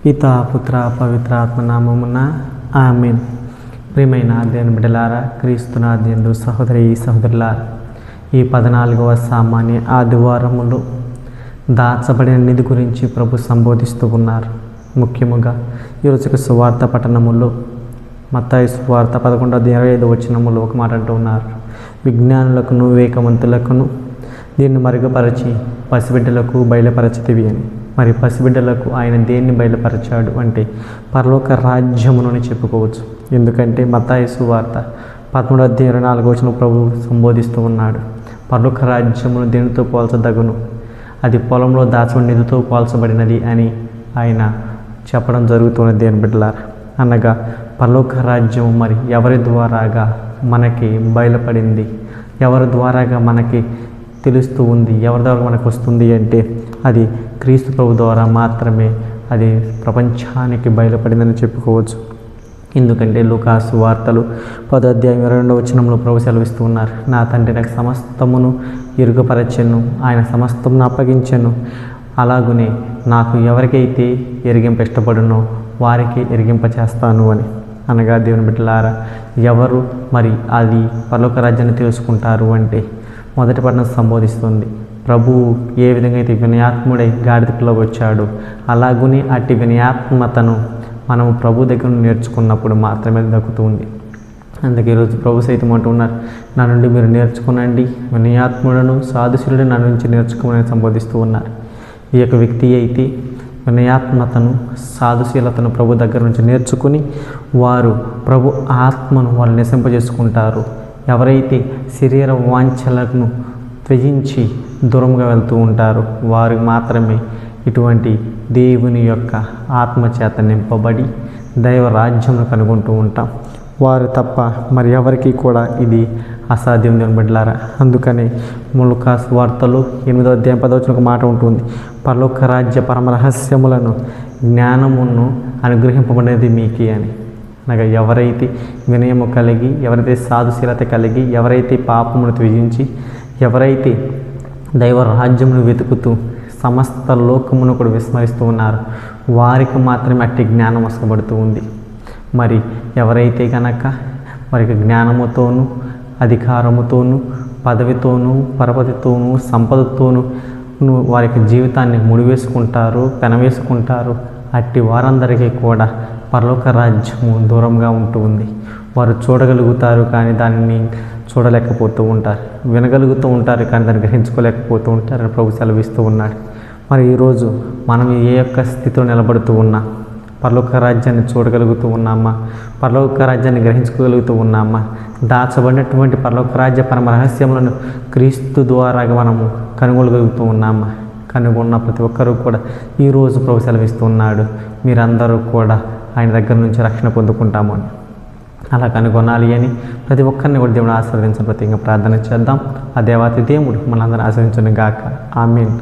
పితా పుత్ర పవిత్రాత్మ నామమున ఆమేన్. ప్రియమైన దేవుని బిడ్డలారా, క్రీస్తునాథుని సహోదరులారా, ఈ 14వ సామాన్య ఆదివారములో దాచబడిన నిధి గురించి ప్రభు సంబోధిస్తూ ఉన్నారు. ముఖ్యముగా ఈరోజు సువార్త పట్టణములో మత్తయి సువార్త 11:25 ఒక మాట అంటూ ఉన్నారు. విజ్ఞానులకును వివేకవంతులకును దీన్ని మరుగుపరచి పసిబిడ్డలకు బయలుపరచితివి అని. మరి పసిబిడ్డలకు ఆయన దేన్ని బయలుపరచాడు అంటే పరలోక రాజ్యమునని చెప్పుకోవచ్చు. ఎందుకంటే మత్తయి సువార్త 13:24 ప్రభు సంబోధిస్తూ ఉన్నాడు. పరలోక రాజ్యమును దేనితో పోల్చదగును, అది పొలంలో దాచబడిన నిధితో పోల్చబడినది అని ఆయన చెప్పడం జరుగుతున్నది. దేవుని బిడ్డలారా, అనగా పరలోక రాజ్యం మరి ఎవరి ద్వారాగా మనకి బయలుపడింది, ఎవరి ద్వారాగా మనకి తెలుస్తూ ఉంది, ఎవరి ద్వారా మనకు వస్తుంది అంటే అది క్రీస్తు ప్రభు ద్వారా మాత్రమే అది ప్రపంచానికి బయలుపడిందని చెప్పుకోవచ్చు. ఎందుకంటే లూకాసు వార్తలు 10:22 ప్రభు సెలవిస్తూ ఉన్నారు. నా తండ్రి నాకు సమస్తమును ఇరుగుపరచెను, ఆయన సమస్తమును అప్పగించెను, అలాగునే నాకు ఎవరికైతే ఎరిగింప ఇష్టపడునో వారికి ఎరిగింప చేస్తాను అని. అనగా దేవుని బిడ్డలారా, ఎవరు మరి అది పరలోక రాజ్యాన్ని తెలుసుకుంటారు అంటే మొదటి పట్టణం సంబోధిస్తుంది. ప్రభువు ఏ విధంగా అయితే వినయాత్ముడై గాడిద పిల్లగా వచ్చాడో అలాగునే అట్టి వినయాత్మతను మనము ప్రభు దగ్గర నేర్చుకున్నప్పుడు మాత్రమే దక్కుతుంది. అందుకే ఈరోజు ప్రభు సైతం అంటున్నారు, నా నుండి మీరు నేర్చుకునండి, వినయాత్ములను సాధుశీలుడు నా నుంచి నేర్చుకోమని సంబోధిస్తూ ఉన్నారు. ఈ యొక్క వ్యక్తి అయితే వినయాత్మతను సాధుశీలతను ప్రభు దగ్గర నుంచి నేర్చుకుని వారు ప్రభు ఆత్మను వాళ్ళు నిశింపజేసుకుంటారు. ఎవరైతే శరీర వాంఛలను త్యజించి దూరంగా వెళ్తూ ఉంటారో వారికి మాత్రమే ఇటువంటి దేవుని యొక్క ఆత్మచేత నింపబడి దైవ రాజ్యంను కనుగొంటూ ఉంటాం. వారు తప్ప మరి ఎవరికి కూడా ఇది అసాధ్యం. దేవుని బిడ్డలారా, అందుకని లూకాసు వార్తలు 8:10 ఒక మాట ఉంటుంది, పరలోక రాజ్య పరమ రహస్యములను జ్ఞానమును అనుగ్రహింపబడినది మీకే అని. అనగా ఎవరైతే వినయము కలిగి, ఎవరైతే సాధుశీలత కలిగి, ఎవరైతే పాపమును త్యజించి, ఎవరైతే దైవ రాజ్యమును వెతుకుతూ సమస్త లోకమును కూడా విస్మరిస్తూ ఉన్నారు వారికి మాత్రమే అట్టి జ్ఞానం వసపడుతూ ఉంది. మరి ఎవరైతే కనుక వారికి జ్ఞానముతోనూ అధికారముతోనూ పదవితోనూ పరపతితోనూ సంపదతోనూ వారికి జీవితాన్ని ముడివేసుకుంటారు, పెనవేసుకుంటారు, అట్టి వారందరికీ కూడా పరలోక రాజ్యము దూరంగా ఉంటూ ఉంది. వారు చూడగలుగుతారు కానీ దానిని చూడలేకపోతూ ఉంటారు, వినగలుగుతూ ఉంటారు కానీ దాన్ని గ్రహించుకోలేకపోతూ ఉంటారని ప్రభు సెలవిస్తూ ఉన్నాడు. మరి ఈరోజు మనం ఏ యొక్క స్థితిలో నిలబడుతూ ఉన్నా, పరలోక రాజ్యాన్ని చూడగలుగుతూ ఉన్నామా, పరలోక రాజ్యాన్ని గ్రహించుకోగలుగుతూ ఉన్నామా, దాచబడినటువంటి పరలోక రాజ్య పరమ రహస్యములను క్రీస్తు ద్వారాగా మనము కనుగొనగలుగుతూ ఉన్నామా? కనుగొన్న ప్రతి ఒక్కరూ కూడా ఈరోజు ప్రభు సెలవిస్తూ ఉన్నాడు, మీరందరూ కూడా ఆయన దగ్గర నుంచి రక్షణ పొందుకుంటాము అని. అలా కనుగొనాలి అని ప్రతి ఒక్కరిని కూడా దేవుడు ఆశీర్వదించిన ప్రత్యేకంగా ప్రార్థన చేద్దాం. ఆ దేవాతి దేవుడు మనందరిని ఆశీర్వదించును గాక. ఆమేన్.